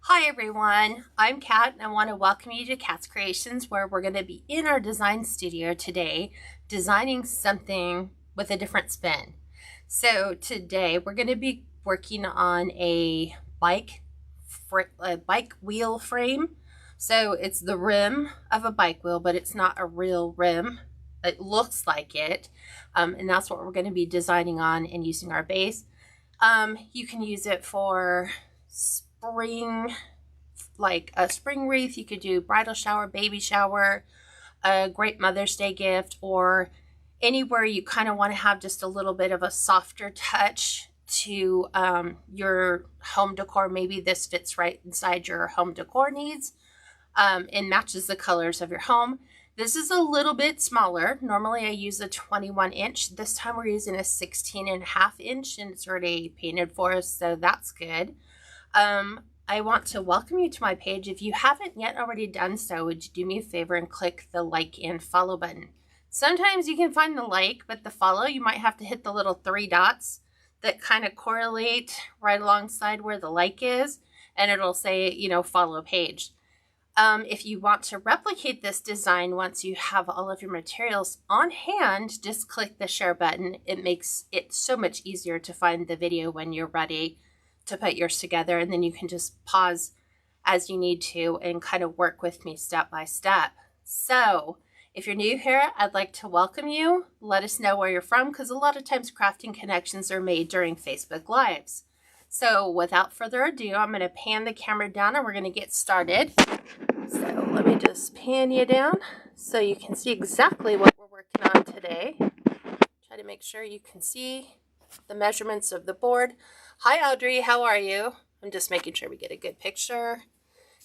Hi everyone, I'm Kat and I want to welcome you to Kat's Creations, where we're going to be in our design studio today designing something with a different spin. So today we're going to be working on a bike wheel frame. So it's the rim of a bike wheel, but it's not a real rim. It looks like it, and that's what we're going to be designing on and using our base. You can use it for spring, like a spring wreath. You could do bridal shower, baby shower, a great Mother's Day gift, or anywhere you kind of want to have just a little bit of a softer touch to your home decor. Maybe this fits right inside your home decor needs and matches the colors of your home. This is a little bit smaller. Normally I use a 21 inch. This time we're using a 16.5 inch and it's already painted for us, so that's good. I want to welcome you to my page. If you haven't yet already done so, would you do me a favor and click the like and follow button? Sometimes you can find the like, but the follow, you might have to hit the little three dots that kind of correlate right alongside where the like is, and it'll say, follow page. If you want to replicate this design once you have all of your materials on hand, just click the share button. It makes it so much easier to find the video when you're ready to put yours together, and then you can just pause as you need to and kind of work with me step by step. So if you're new here, I'd like to welcome you. Let us know where you're from, because a lot of times crafting connections are made during Facebook Lives. So without further ado, I'm going to pan the camera down and we're going to get started. So let me just pan you down so you can see exactly what we're working on today. Try to make sure you can see the measurements of the board. Hi Audrey, how are you? I'm just making sure we get a good picture.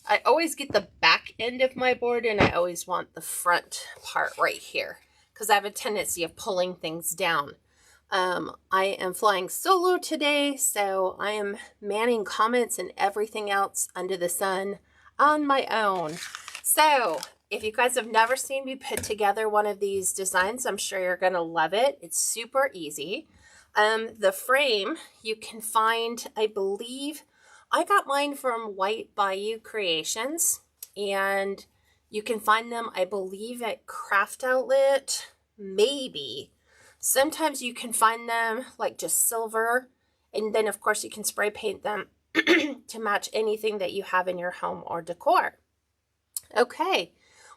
I always get the back end of my board and I always want the front part right here because I have a tendency of pulling things down. I am flying solo today, so I am manning comments and everything else under the sun on my own. So if you guys have never seen me put together one of these designs, I'm sure you're going to love it. It's super easy. The frame you can find, I believe, I got mine from White Bayou Creations, and you can find them, I believe, at Craft Outlet, maybe. Sometimes you can find them like just silver, and then of course you can spray paint them to match anything that you have in your home or decor. Okay,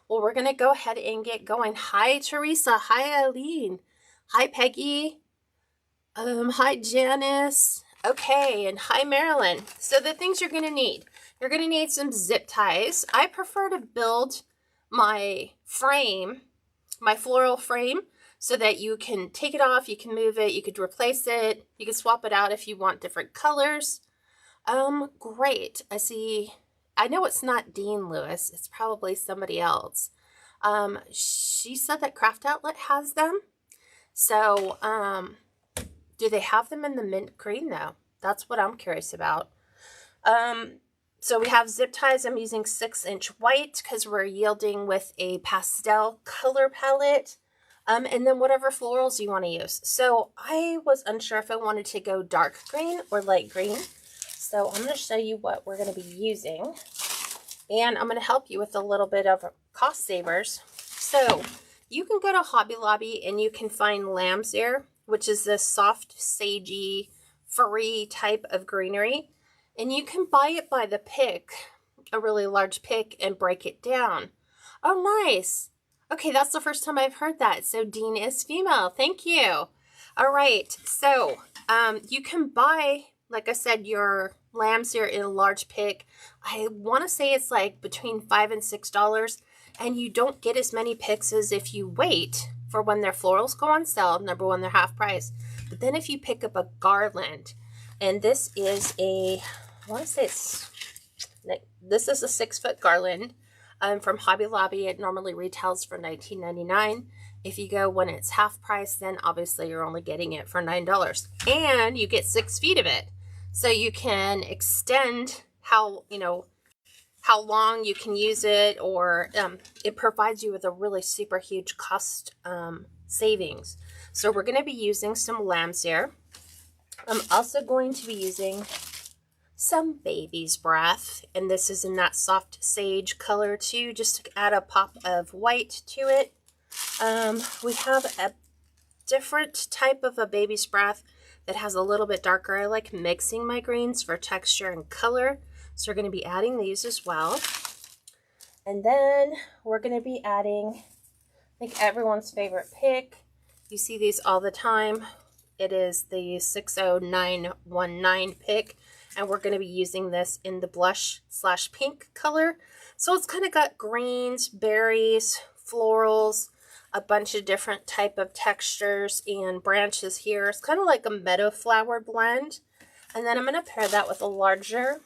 well, we're going to go ahead and get going. Hi, Teresa. Hi, Eileen. Hi, Peggy. Hi, Janice. Okay, and hi, Marilyn. So the things you're going to need. You're going to need some zip ties. I prefer to build my frame, my floral frame, so that you can take it off, you can move it, you could replace it, you can swap it out if you want different colors. Great. I know it's not Dean Lewis. It's probably somebody else. She said that Craft Outlet has them. So, do they have them in the mint green though? That's what I'm curious about. So we have zip ties. I'm using 6-inch white because we're yielding with a pastel color palette. And then whatever florals you want to use. So I was unsure if I wanted to go dark green or light green. So I'm going to show you what we're going to be using. And I'm going to help you with a little bit of cost savers. So you can go to Hobby Lobby and you can find lamb's ear, which is this soft, sagey, furry type of greenery. And you can buy it by the pick, a really large pick, and break it down. Oh, nice. Okay, that's the first time I've heard that. So Dean is female. Thank you. All right. So you can buy, like I said, your lamb's ear in a large pick. I want to say it's like between $5 and $6. And you don't get as many picks as if you wait for when their florals go on sale. Number one, they're half price. But then if you pick up a garland, and this is a 6-foot garland. From Hobby Lobby, it normally retails for $19.99. If you go when it's half price, then obviously you're only getting it for $9. And you get 6 feet of it. So you can extend how long you can use it, or it provides you with a really super huge cost savings. So we're going to be using some lamb's ear. I'm also going to be using some baby's breath, and this is in that soft sage color too, just to add a pop of white to it. We have a different type of a baby's breath that has a little bit darker. I like mixing my greens for texture and color, so we're going to be adding these as well. And then we're going to be adding, I think, everyone's favorite pick. You see these all the time. It is the 60919 pick, and we're going to be using this in the blush/pink color. So it's kind of got greens, berries, florals, a bunch of different type of textures and branches here. It's kind of like a meadow flower blend. And then I'm going to pair that with a larger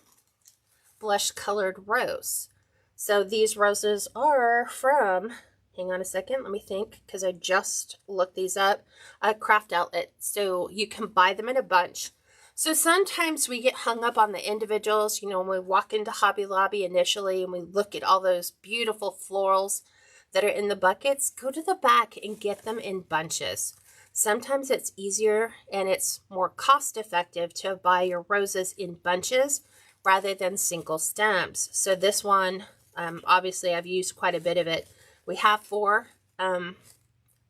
blush colored rose. So these roses are from, hang on a second, let me think, because I just looked these up, Craft Outlet. So you can buy them in a bunch. So sometimes we get hung up on the individuals, you know, when we walk into Hobby Lobby initially and we look at all those beautiful florals that are in the buckets, go to the back and get them in bunches. Sometimes it's easier and it's more cost effective to buy your roses in bunches rather than single stems. So this one, obviously I've used quite a bit of it. We have 4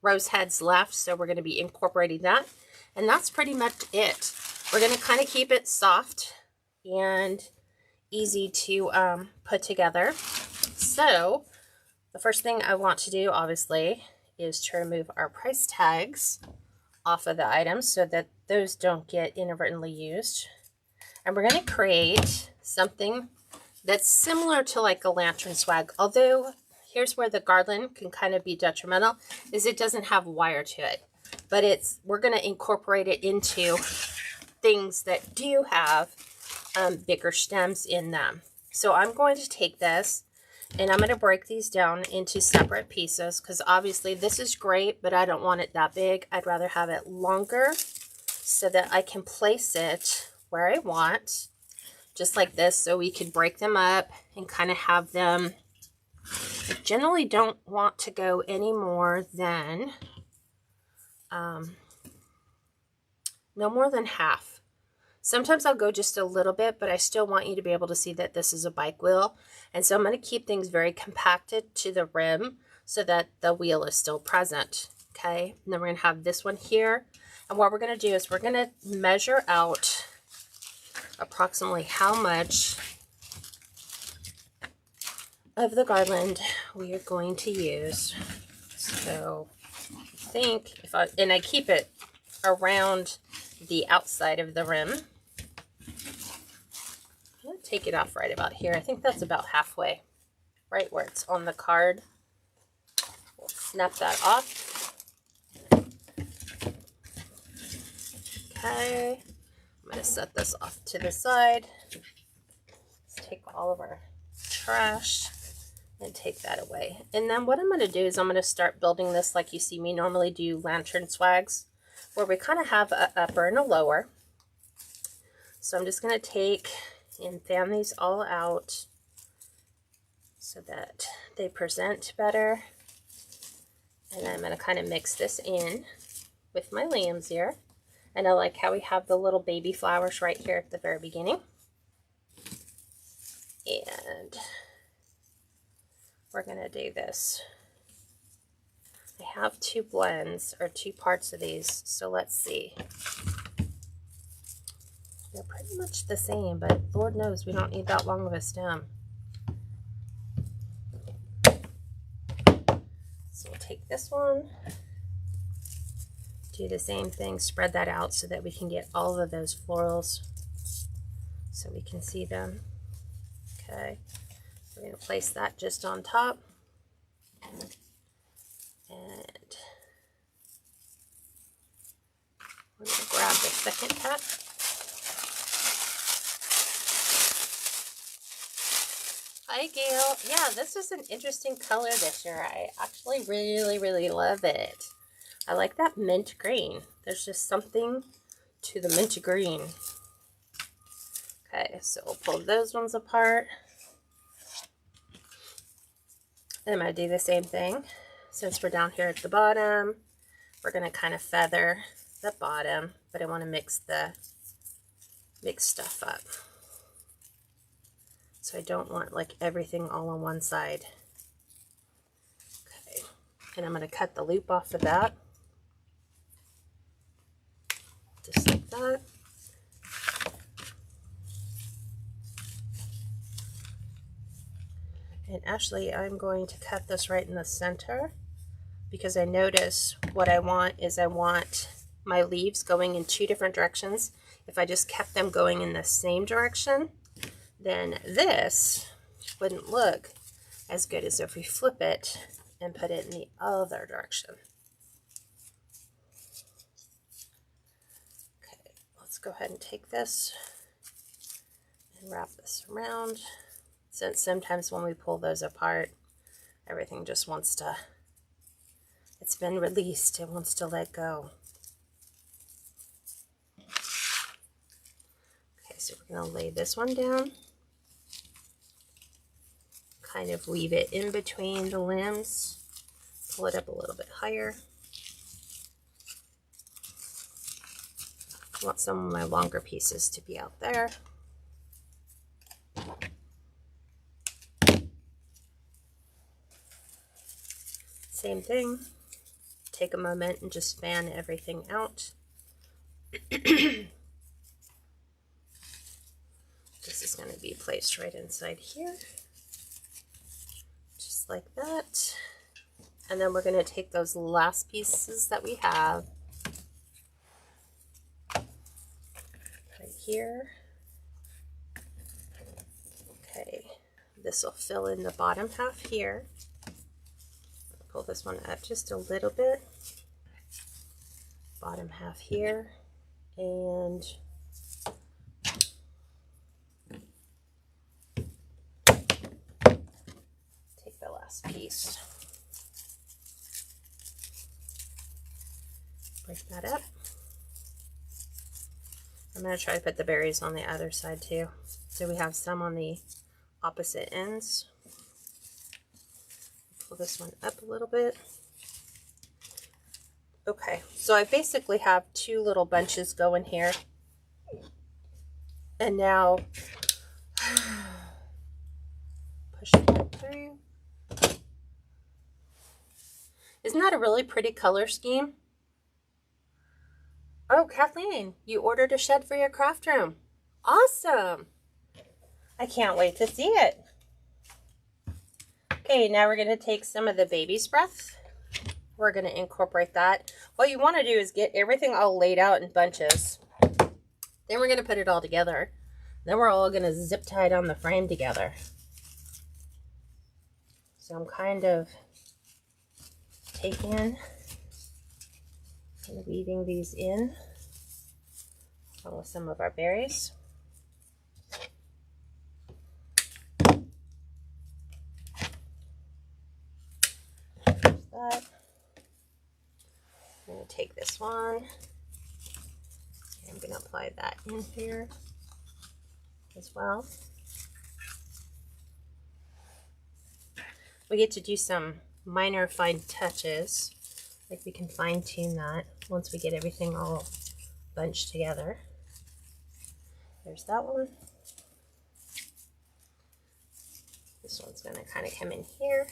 rose heads left, so we're going to be incorporating that. And that's pretty much it. We're going to kind of keep it soft and easy to put together. So the first thing I want to do, obviously, is to remove our price tags off of the items so that those don't get inadvertently used. And we're going to create something that's similar to like a lantern swag, although here's where the garland can kind of be detrimental, is it doesn't have wire to it. But we're going to incorporate it into things that do have bigger stems in them. So I'm going to take this and I'm going to break these down into separate pieces, because obviously this is great, but I don't want it that big. I'd rather have it longer so that I can place it where I want, just like this, so we can break them up and kind of have them. I generally don't want to go any more than no more than half. Sometimes I'll go just a little bit, but I still want you to be able to see that this is a bike wheel. And so I'm going to keep things very compacted to the rim so that the wheel is still present. Okay, and then we're going to have this one here. And what we're going to do is we're going to measure out approximately how much of the garland we are going to use. So I think and I keep it around the outside of the rim. I'm going to take it off right about here. I think that's about halfway, right where it's on the card. We'll snap that off. Okay, I'm going to set this off to the side. Let's take all of our trash and take that away. And then what I'm going to do is I'm going to start building this like you see me normally do lantern swags, where we kind of have an upper and a lower. So I'm just going to take and fan these all out so that they present better. And I'm going to kind of mix this in with my lamb's ear. And I like how we have the little baby flowers right here at the very beginning. And we're going to do this. I have 2 blends, or 2 parts of these, so let's see. They're pretty much the same, but Lord knows we don't need that long of a stem. So we'll take this one, do the same thing, spread that out so that we can get all of those florals so we can see them. Okay, we're going to place that just on top. And we're going to grab the second pack. Hi, Gail. Yeah, this is an interesting color this year. I actually really, really love it. I like that mint green. There's just something to the mint green. Okay, so we'll pull those ones apart. And I'm going to do the same thing. Since we're down here at the bottom, we're going to kind of feather the bottom, but I want to mix stuff up. So I don't want like everything all on one side. Okay, and I'm going to cut the loop off of that. Just like that. And actually I'm going to cut this right in the center, because I notice what I want is I want my leaves going in 2 different directions. If I just kept them going in the same direction, then this wouldn't look as good as if we flip it and put it in the other direction. Okay, let's go ahead and take this and wrap this around, since sometimes when we pull those apart, everything just wants to, it's been released, it wants to let go. Okay, so we're going to lay this one down, kind of weave it in between the limbs, pull it up a little bit higher. I want some of my longer pieces to be out there. Same thing, take a moment and just fan everything out. This is going to be placed right inside here, just like that. And then we're going to take those last pieces that we have right here. Okay, this will fill in the bottom half here. Pull this one up just a little bit. Bottom half here, and take the last piece. Break that up. I'm going to try to put the berries on the other side too. So we have some on the opposite ends. Pull this one up a little bit. Okay, so I basically have 2 little bunches going here. And now push that through. Isn't that a really pretty color scheme? Oh, Kathleen, you ordered a shed for your craft room. Awesome. I can't wait to see it. Okay, now we're going to take some of the baby's breath. We're going to incorporate that. What you want to do is get everything all laid out in bunches. Then we're going to put it all together. Then we're all going to zip tie it on the frame together. So I'm kind of taking and weaving these in along with some of our berries. That. I'm going to take this one, and I'm going to apply that in here as well. We get to do some minor fine touches, like we can fine tune that once we get everything all bunched together. There's that one. This one's going to kind of come in here.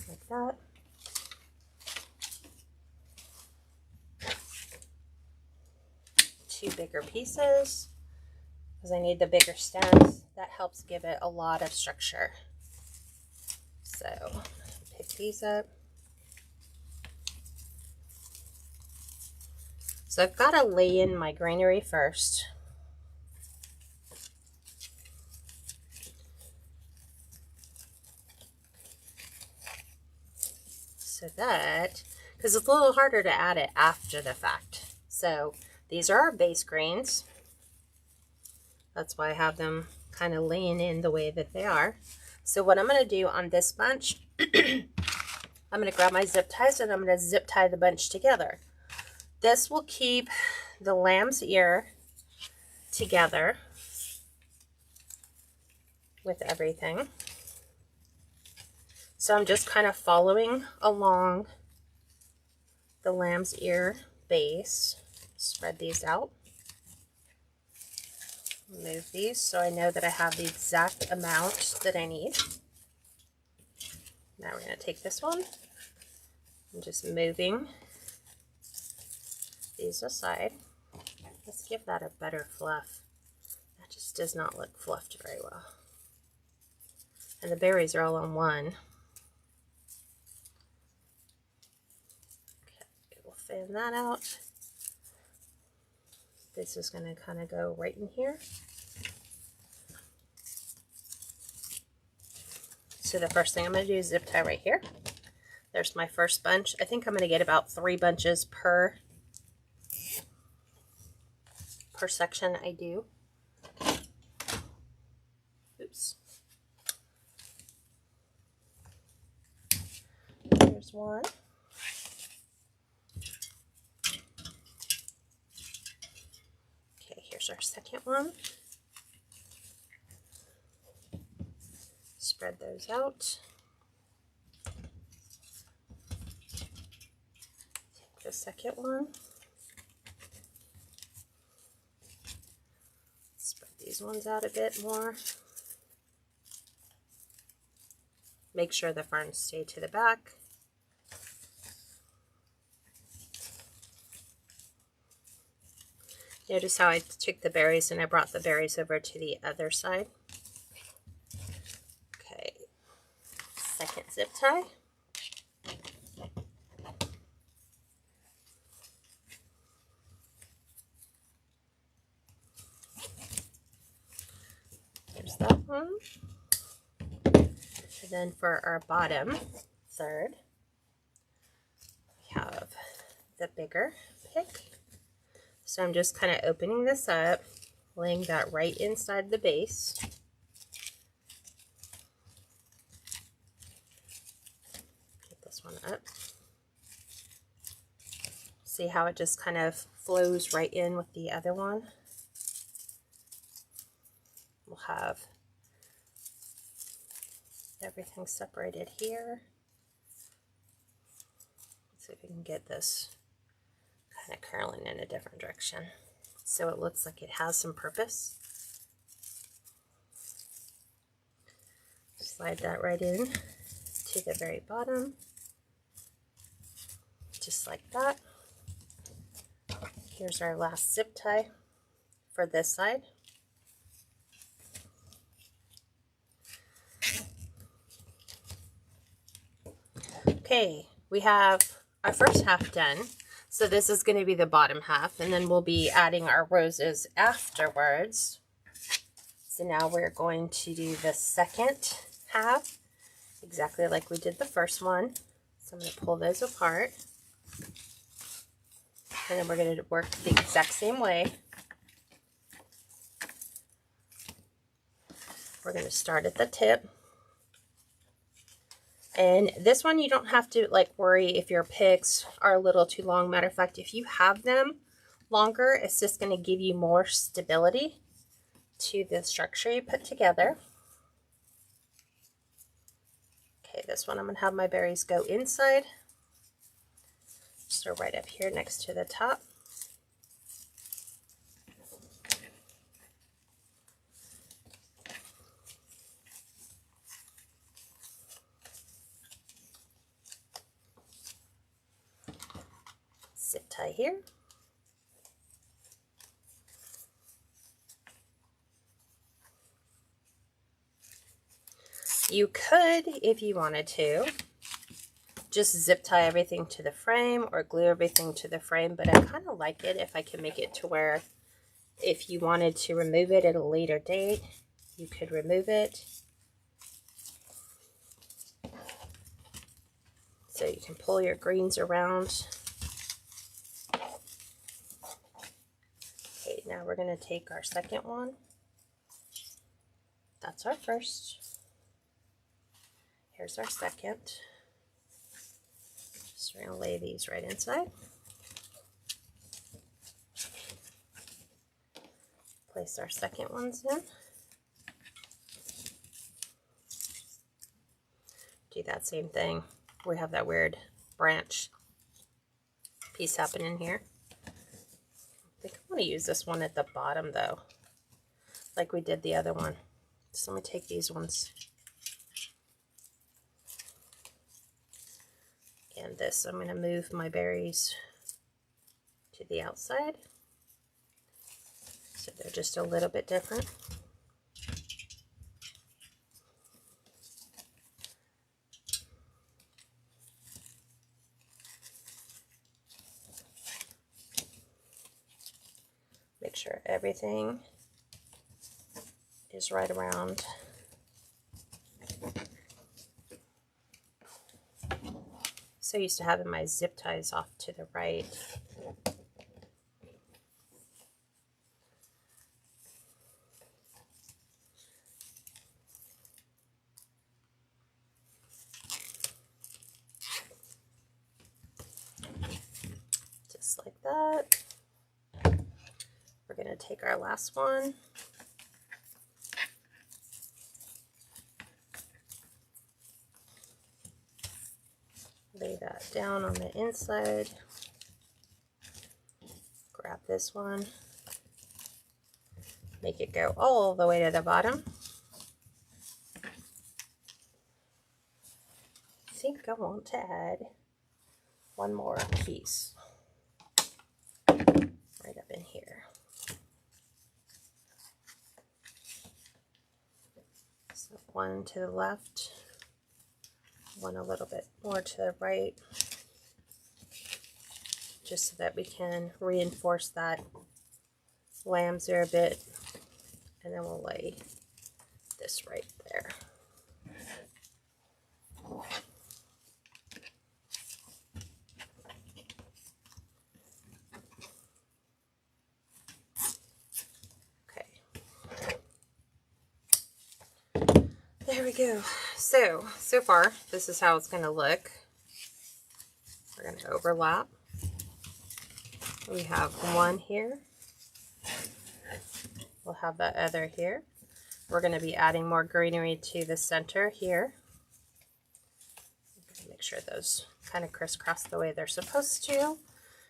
Like that. Two bigger pieces, because I need the bigger stems. That helps give it a lot of structure. So pick these up. So I've got to lay in my granary first. So that, because it's a little harder to add it after the fact. So these are our base grains. That's why I have them kind of laying in the way that they are. So what I'm going to do on this bunch, I'm going to grab my zip ties and I'm going to zip tie the bunch together. This will keep the lamb's ear together with everything. So I'm just kind of following along the lamb's ear base. Spread these out. Move these so I know that I have the exact amount that I need. Now we're going to take this one and just moving these aside. Let's give that a better fluff. That just does not look fluffed very well. And the berries are all on one. Okay, we'll fan that out. This is going to kind of go right in here. So the first thing I'm going to do is zip tie right here. There's my first bunch. I think I'm going to get about 3 bunches per section I do. Oops. There's one. Okay, here's our second one. Spread those out. Take the second one. Spread these ones out a bit more. Make sure the ferns stay to the back. Notice how I took the berries and I brought the berries over to the other side. Okay, second zip tie. There's that one. And then for our bottom third, we have the bigger pick. So I'm just kind of opening this up, laying that right inside the base. Get this one up. See how it just kind of flows right in with the other one? We'll have everything separated here. Let's see if we can get this kind of curling in a different direction so it looks like it has some purpose. Slide that right in to the very bottom, just like that. Here's our last zip tie for this side. Okay, we have our first half done. So this is going to be the bottom half, and then we'll be adding our roses afterwards. So now we're going to do the second half, exactly like we did the first one. So I'm going to pull those apart. And then we're going to work the exact same way. We're going to start at the tip. And this one, you don't have to like worry if your picks are a little too long. Matter of fact, if you have them longer, it's just going to give you more stability to the structure you put together. Okay, this one I'm going to have my berries go inside. So right up here next to the top. Zip tie here. You could, if you wanted to, just zip tie everything to the frame or glue everything to the frame, but I kind of like it if I can make it to where if you wanted to remove it at a later date, you could remove it. So you can pull your greens around. Okay, now we're going to take our second one. That's our first. Here's our second. So we're going to lay these right inside. Place our second ones in. Do that same thing. We have that weird branch piece happening here. I think I want to use this one at the bottom though. like we did the other one. So let me take these ones. And this, I'm going to move my berries to the outside. So they're just a little bit different. Make sure everything is right around. So used to having my zip ties off to the right. Just like that. We're going to take our last one. Lay that down on the inside. Grab this one. Make it go all the way to the bottom. I think I want to add one more piece right up in here. So one to the left, one a little bit more to the right, just so that we can reinforce that lambs there a bit, and then we'll lay this right there. There we go. So far, this is how it's going to look. We're going to overlap. We have one here. We'll have the other here. We're going to be adding more greenery to the center here. Make sure those kind of crisscross the way they're supposed to.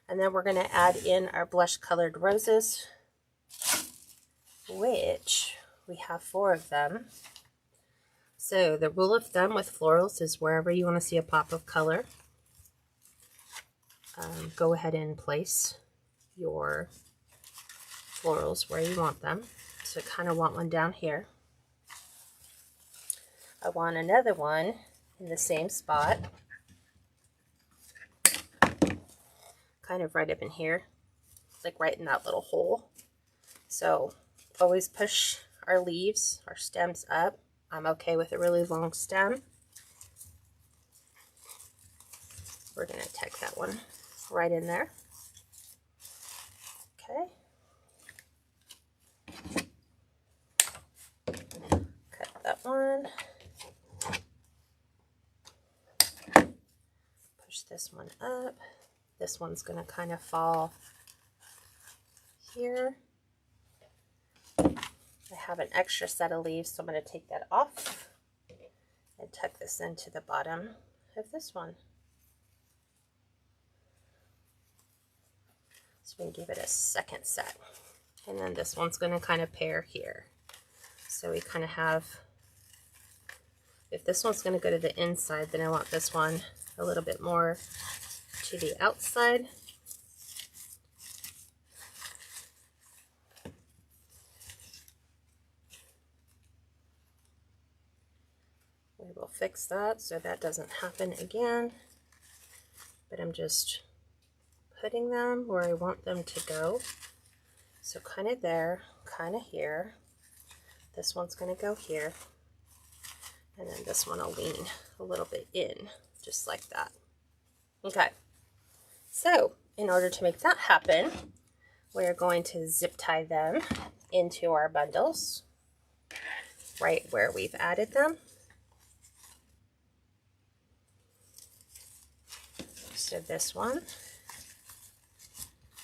And then we're going to add in our blush colored roses, which we have 4 of them. So the rule of thumb with florals is wherever you want to see a pop of color, go ahead and place your florals where you want them. So I kind of want one down here. I want another one in the same spot, kind of right up in here, like right in that little hole. So always push our leaves, our stems up. I'm okay with a really long stem. We're going to tuck that one right in there. Okay. Cut that one. Push this one up. This one's going to kind of fall here. I have an extra set of leaves, so I'm going to take that off and tuck this into the bottom of this one. So we can give it a second set. And then this one's going to kind of pair here. So we kind of have, if this one's going to go to the inside, then I want this one a little bit more to the outside. We will fix that so that doesn't happen again. But I'm just putting them where I want them to go. So kind of there, kind of here. This one's going to go here. And then this one will lean a little bit in, just like that. Okay. So in order to make that happen, we're going to zip tie them into our bundles, right where we've added them. So this one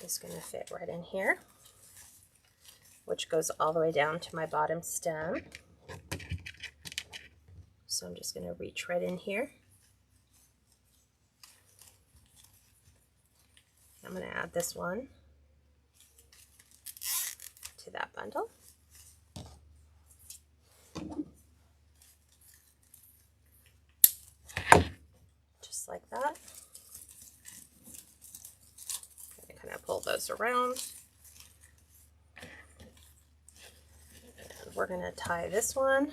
is going to fit right in here, which goes all the way down to my bottom stem. So I'm just going to reach right in here. I'm going to add this one to that bundle. like that. And kind of pull those around. And we're going to tie this one.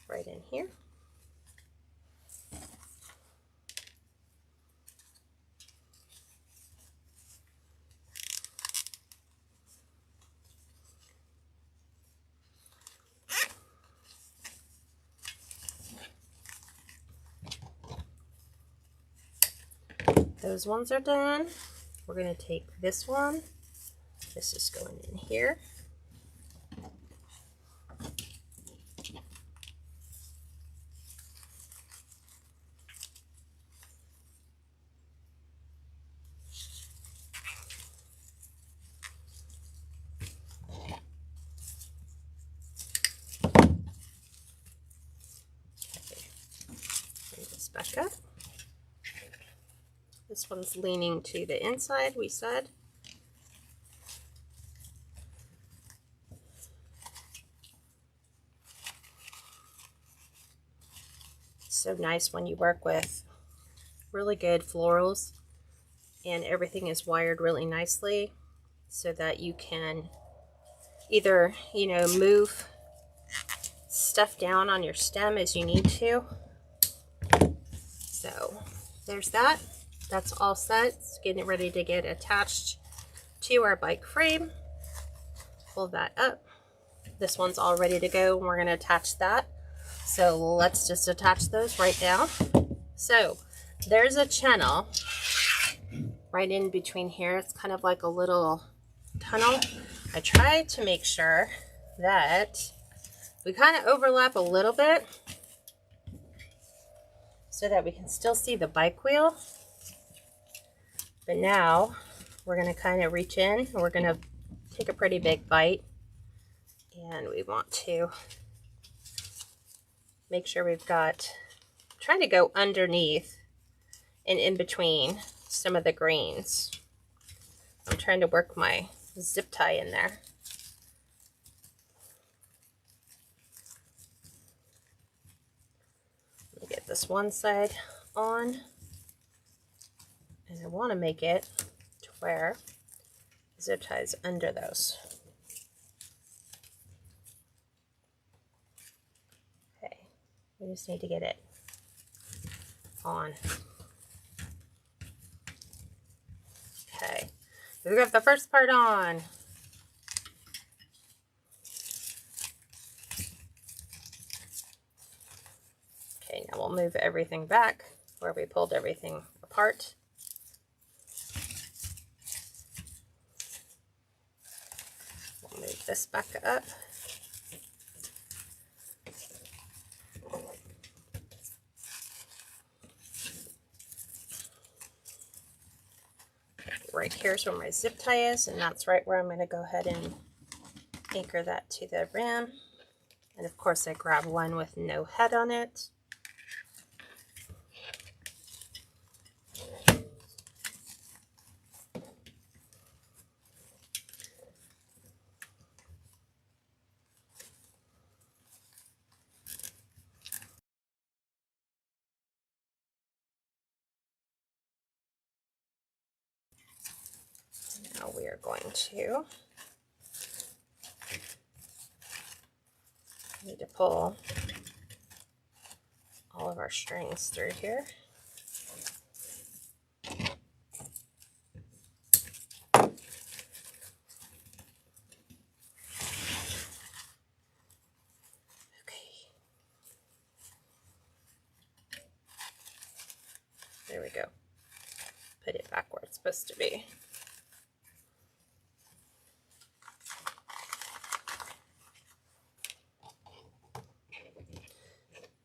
Right in here. Those ones are done. We're going to take this one. This is going in here. Bring this back up. This one's leaning to the inside, we said. So nice when you work with really good florals and everything is wired really nicely so that you can either, you know, move stuff down on your stem as you need to. So there's that. That's all set. It's getting ready to get attached to our bike frame. Pull that up. This one's all ready to go and we're going to attach that. So let's just attach those right now. So there's a channel right in between here. It's kind of like a little tunnel. I try to make sure that we kind of overlap a little bit so that we can still see the bike wheel. But now we're going to kind of reach in and we're going to take a pretty big bite, and we want to make sure we've got, trying to go underneath and in between some of the greens. I'm trying to work my zip tie in there. Let me get this one side on. And I want to make it to where the zip tie is under those. Okay, we just need to get it on. Okay, we've got the first part on. Okay, now we'll move everything back where we pulled everything apart. We'll move this back up. Right here is where my zip tie is, and that's right where I'm going to go ahead and anchor that to the rim. And of course I grab one with no head on it. Now we are going to need to pull all of our strings through here. There we go. Put it back where it's supposed to be.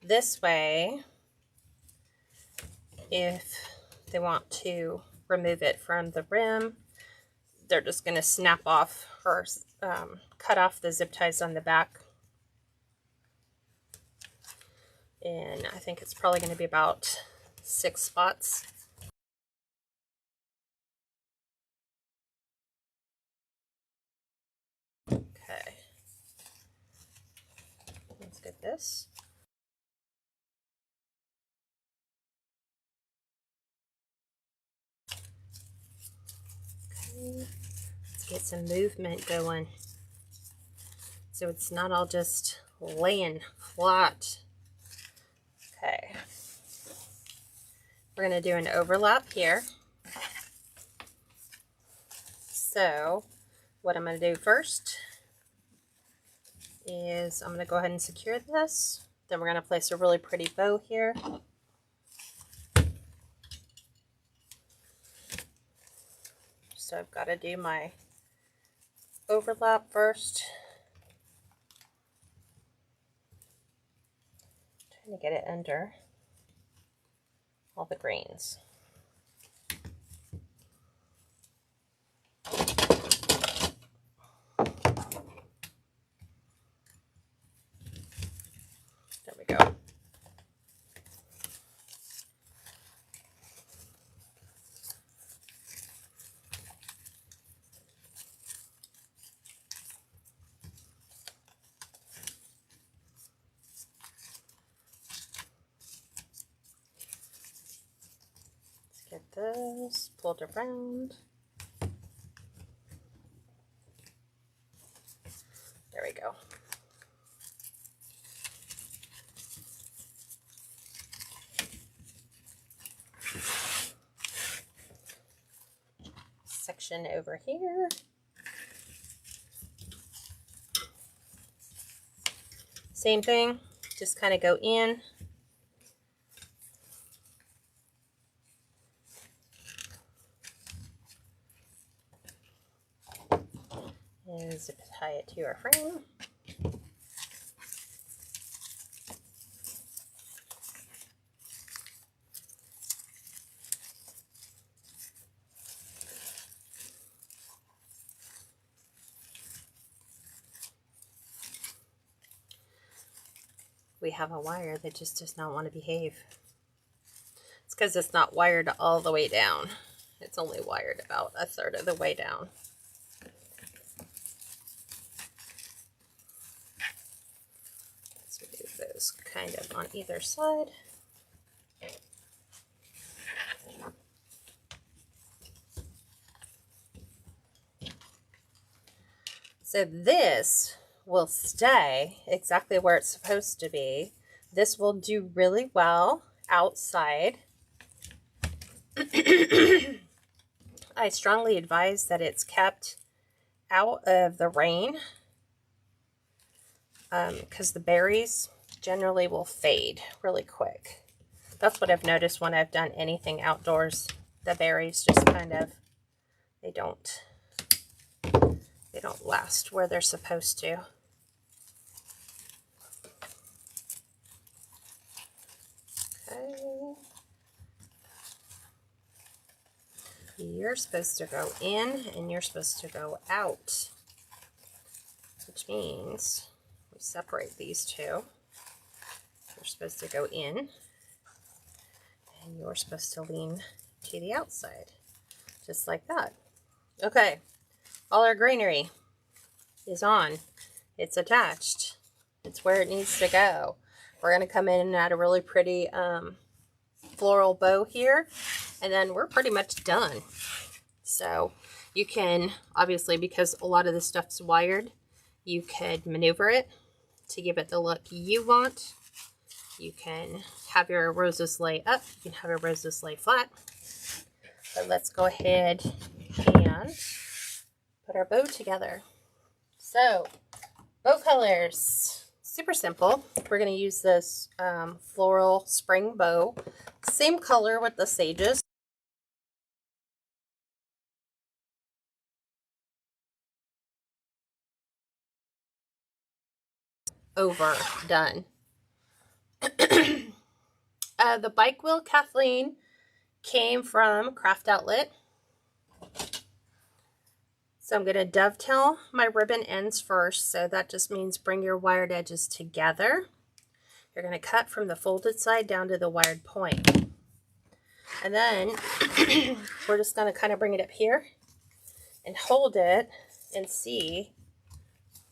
This way, if they want to remove it from the rim, they're just going to snap off or cut off the zip ties on the back. And I think it's probably going to be about 6 spots. Okay. Let's get this. Okay, let's get some movement going, so it's not all just laying flat. Okay, we're going to do an overlap here. So what I'm going to do first is I'm going to go ahead and secure this. Then we're going to place a really pretty bow here. So I've got to do my overlap first. Trying to get it under all the greens. There we go. Let's get this pulled around. There we go. Section over here. Same thing, just kind of go in. And zip tie it to our frame. We have a wire that just does not want to behave. It's because it's not wired all the way down. It's only wired about a third of the way down. Let's move those kind of on either side. So this will stay exactly where it's supposed to be. This will do really well outside. I strongly advise that it's kept out of the rain because the berries generally will fade really quick. That's what I've noticed when I've done anything outdoors. The berries just kind of, they don't last where they're supposed to. Okay. You're supposed to go in and you're supposed to go out, which means we separate these two. You're supposed to go in and you're supposed to lean to the outside, just like that. Okay, all our greenery is on. It's attached. It's where it needs to go. We're going to come in and add a really pretty floral bow here, and then we're pretty much done. So you can, obviously, because a lot of this stuff's wired, you could maneuver it to give it the look you want. You can have your roses lay up, you can have your roses lay flat. But let's go ahead and put our bow together. So, bow colors, super simple. We're going to use this floral spring bow, same color with the sages. Over, done. The bike wheel Kathleen came from Craft Outlet. So I'm going to dovetail my ribbon ends first. So that just means bring your wired edges together. You're going to cut from the folded side down to the wired point. And then we're just going to kind of bring it up here and hold it and see,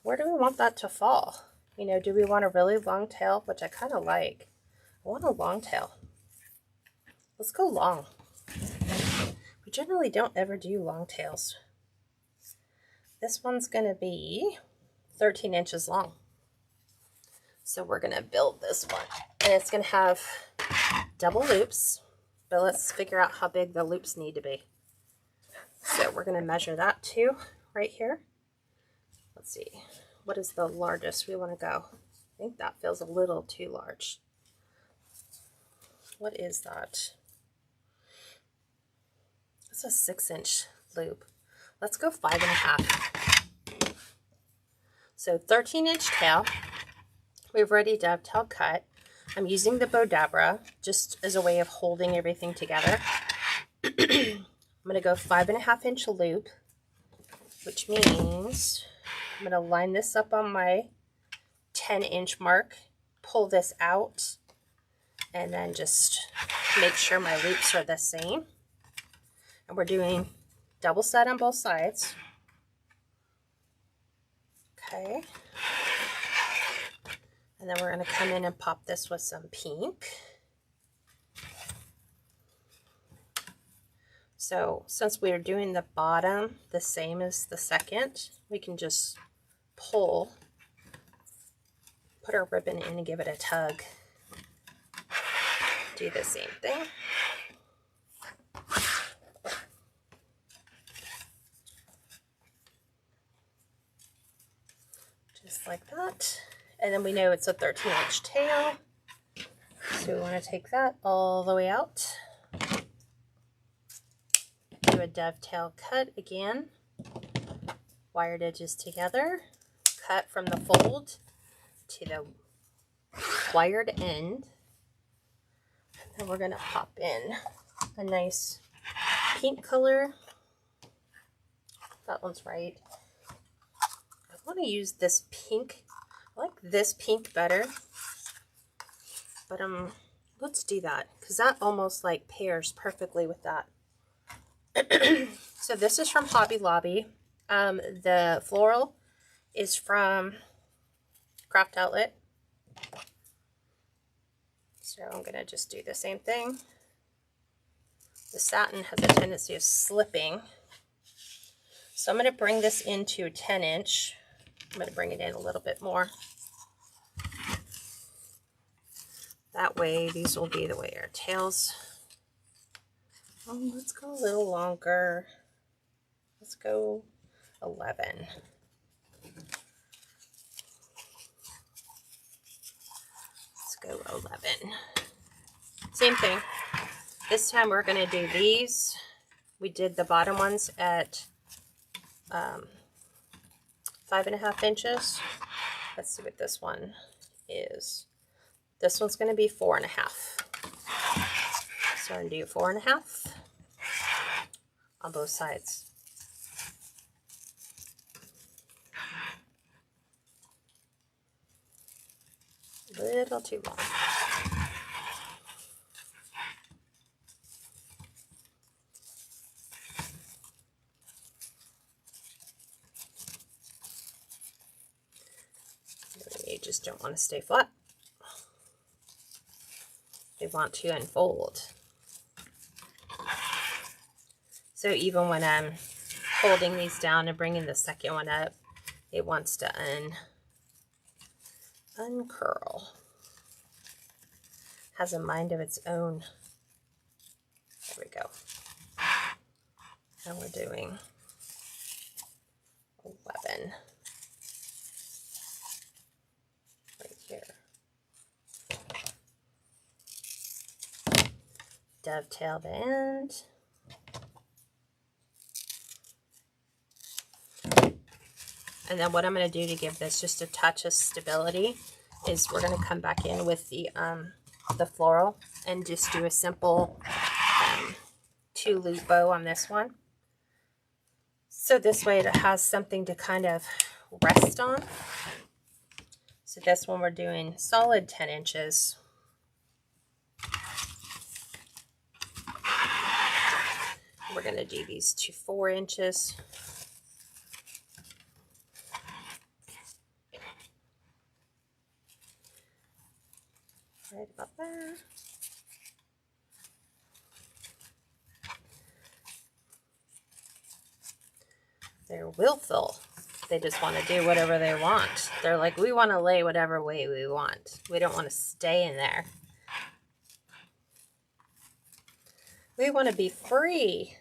where do we want that to fall? You know, do we want a really long tail, which I kind of like? I want a long tail. Let's go long. We generally don't ever do long tails. This one's going to be 13 inches long. So we're going to build this one. And it's going to have double loops. But let's figure out how big the loops need to be. So we're going to measure that too, right here. Let's see. What is the largest we want to go? I think that feels a little too large. What is that? It's a 6-inch loop. Let's go 5.5. So 13-inch tail. We've already dovetail cut. I'm using the Bodabra just as a way of holding everything together. I'm going to go 5.5-inch loop, which means I'm going to line this up on my 10-inch mark, pull this out, and then just make sure my loops are the same. And we're doing double set on both sides. Okay. And then we're going to come in and pop this with some pink. So since we're doing the bottom the same as the second, we can just pull, put our ribbon in and give it a tug. Do the same thing. Just like that. And then we know it's a 13-inch tail. So we want to take that all the way out. Do a dovetail cut again. Wired edges together. Cut from the fold to the wired end. And we're going to pop in a nice pink color. That one's right. I want to use this pink. I like this pink better. But let's do that because that almost like pairs perfectly with that. So this is from Hobby Lobby. The floral is from Craft Outlet. So I'm going to just do the same thing. The satin has a tendency of slipping. So I'm going to bring this into a 10-inch. I'm going to bring it in a little bit more. That way, these will be the way our tails. Let's go a little longer. Let's go 11. Let's go 11. Same thing. This time we're going to do these. We did the bottom ones at 5.5 inches. Let's see what this one is. This one's going to be 4.5. So I'm going to do 4.5 on both sides. A little too long. You just don't want to stay flat. They want to unfold. So even when I'm holding these down and bringing the second one up, it wants to uncurl. Has a mind of its own. There we go. And we're doing 11 right here. Dovetail the end. And then what I'm going to do to give this just a touch of stability is we're going to come back in with the floral and just do a simple 2-loop bow on this one. So this way it has something to kind of rest on. So this one we're doing solid 10 inches. We're going to do these to 4 inches. Right about there. They're willful. They just want to do whatever they want. They're like, we want to lay whatever way we want. We don't want to stay in there. We want to be free.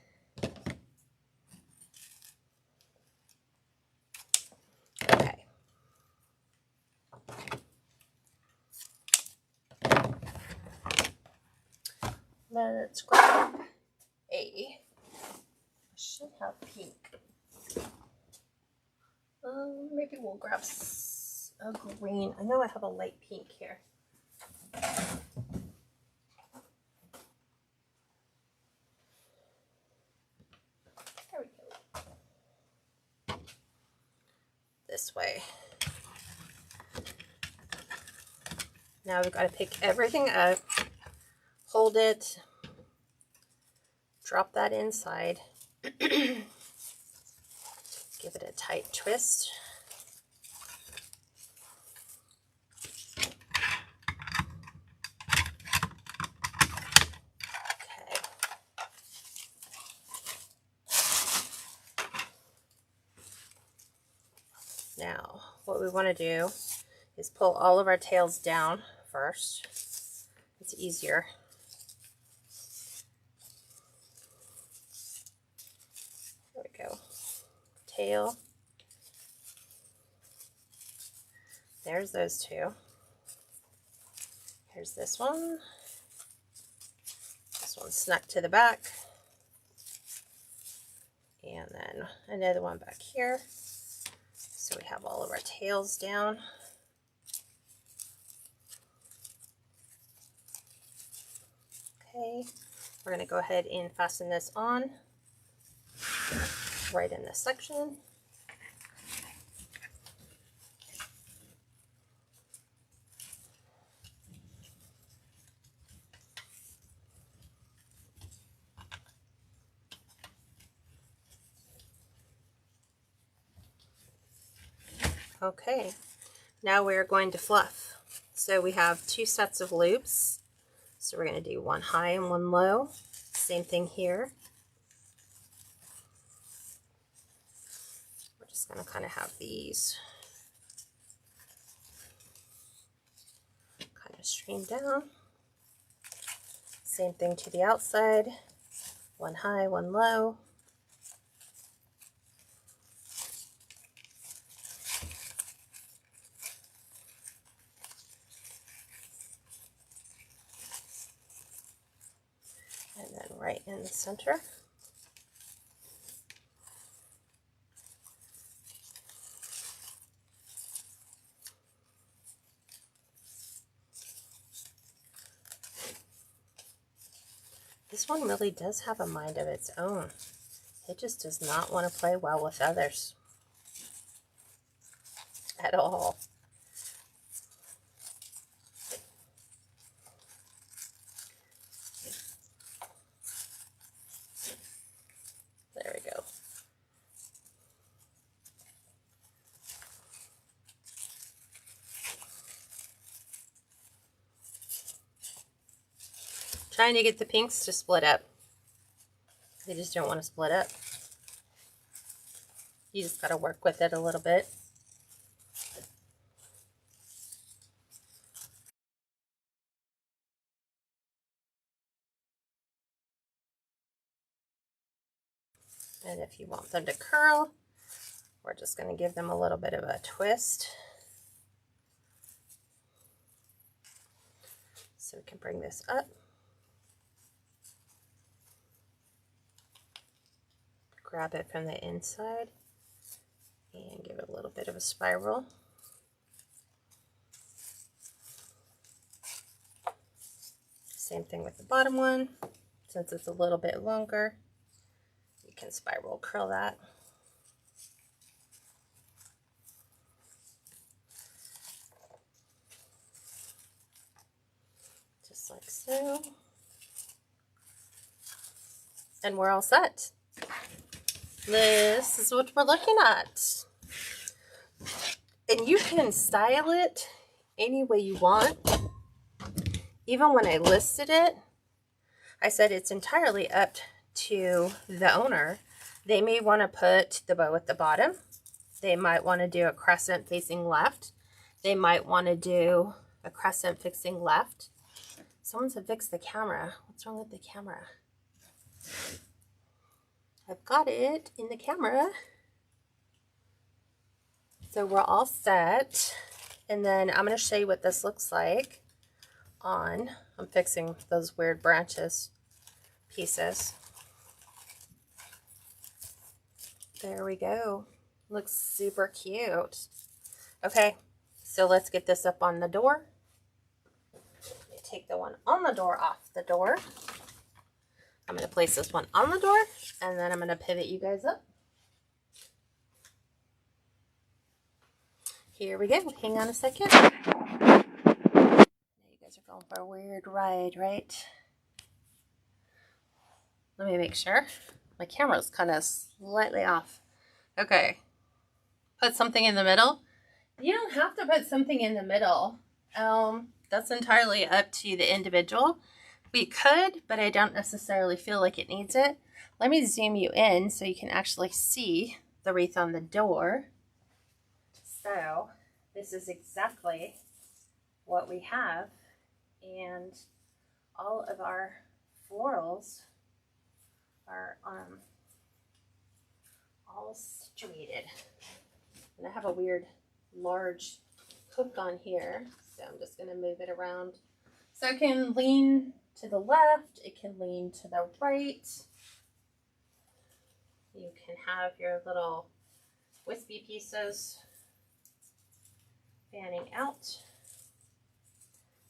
Okay. Let's grab I should have pink. Maybe we'll grab a green. I know I have a light pink here. There we go. This way. Now we've got to pick everything up, hold it, drop that inside, give it a tight twist. Okay. Now, what we want to do is pull all of our tails down first. It's easier. There we go. Tail. There's those two. Here's this one. This one's snuck to the back. And then another one back here. So we have all of our tails down. Okay, we're going to go ahead and fasten this on right in this section. Okay, now we're going to fluff. So we have 2 sets of loops. So we're going to do one high and one low. Same thing here. We're just going to kind of have these kind of stream down. Same thing to the outside. One high, one low. And then right in the center. This one really does have a mind of its own. It just does not want to play well with others at all. There we go. Trying to get the pinks to split up. They just don't want to split up. You just got to work with it a little bit. And if you want them to curl, we're just going to give them a little bit of a twist. So we can bring this up. Grab it from the inside and give it a little bit of a spiral. Same thing with the bottom one. Since it's a little bit longer, you can spiral curl that. Just like so. And we're all set. This is what we're looking at. And you can style it any way you want. even when I listed it, I said it's entirely up to the owner. They may want to put the bow at the bottom. They might want to do a crescent facing left. They might want to do a crescent facing left. Someone said fix the camera. What's wrong with the camera? I've got it in the camera. So we're all set. And then I'm going to show you what this looks like on. I'm fixing those weird branches pieces. There we go. Looks super cute. Okay, so let's get this up on the door. Let me take the one on the door off the door. I'm going to place this one on the door, and then I'm going to pivot you guys up. Here we go. Hang on a second. You guys are going for a weird ride, right? Let me make sure. My camera's kind of slightly off. Okay. Put something in the middle. You don't have to put something in the middle. That's entirely up to the individual. We could, but I don't necessarily feel like it needs it. Let me zoom you in so you can actually see the wreath on the door. So this is exactly what we have, and all of our florals are all situated. And I have a weird large hook on here, so I'm just going to move it around so it can lean to the left, it can lean to the right. You can have your little wispy pieces fanning out.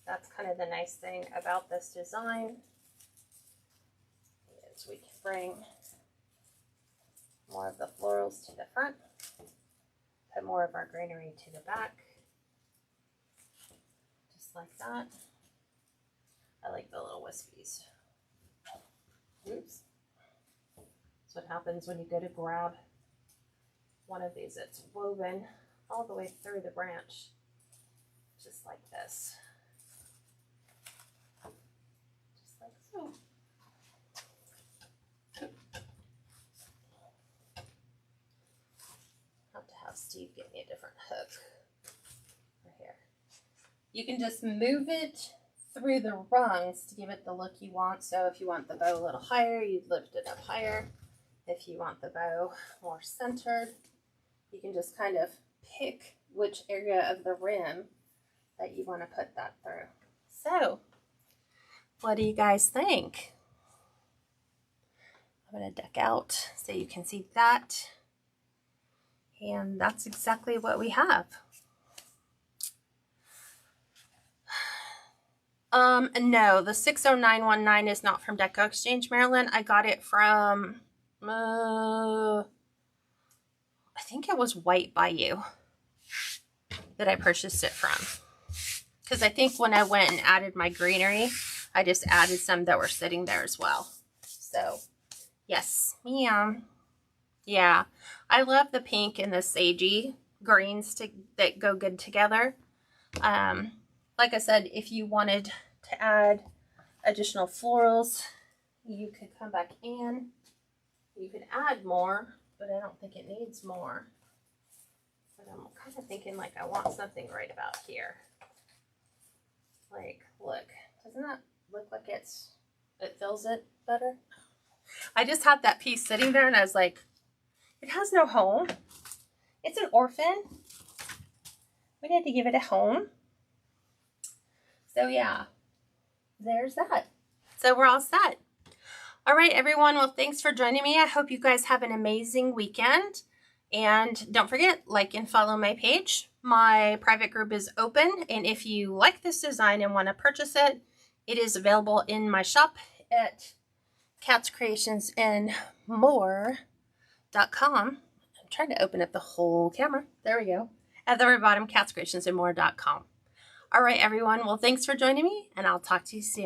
That's kind of the nice thing about this design, is we can bring more of the florals to the front, put more of our greenery to the back, just like that. I like the little wispies. Oops. That's what happens when you go to grab one of these. It's woven all the way through the branch, just like this. Just like so. Have to have Steve get me a different hook. Right here. You can just move it through the rungs to give it the look you want. So if you want the bow a little higher, you'd lift it up higher. If you want the bow more centered, you can just kind of pick which area of the rim that you want to put that through. So what do you guys think? I'm going to duck out so you can see that. And that's exactly what we have. No, the 60919 is not from Deco Exchange, Maryland. I got it from, I think it was White Bayou that I purchased it from. Because I think when I went and added my greenery, I just added some that were sitting there as well. So, yes, ma'am. Yeah, I love the pink and the sagey greens that go good together. Like I said, if you wanted to add additional florals, you could come back in. You could add more, but I don't think it needs more. But I'm kind of thinking like I want something right about here. Like, look, doesn't that look like it fills it better? I just had that piece sitting there and I was like, it has no home. It's an orphan. We need to give it a home. So yeah, there's that. So we're all set. All right, everyone. Well, thanks for joining me. I hope you guys have an amazing weekend. And don't forget, like and follow my page. My private group is open. And if you like this design and want to purchase it, it is available in my shop at catscreationsandmore.com. I'm trying to open up the whole camera. There we go. At the very bottom, catscreationsandmore.com. All right, everyone. Well, thanks for joining me, and I'll talk to you soon.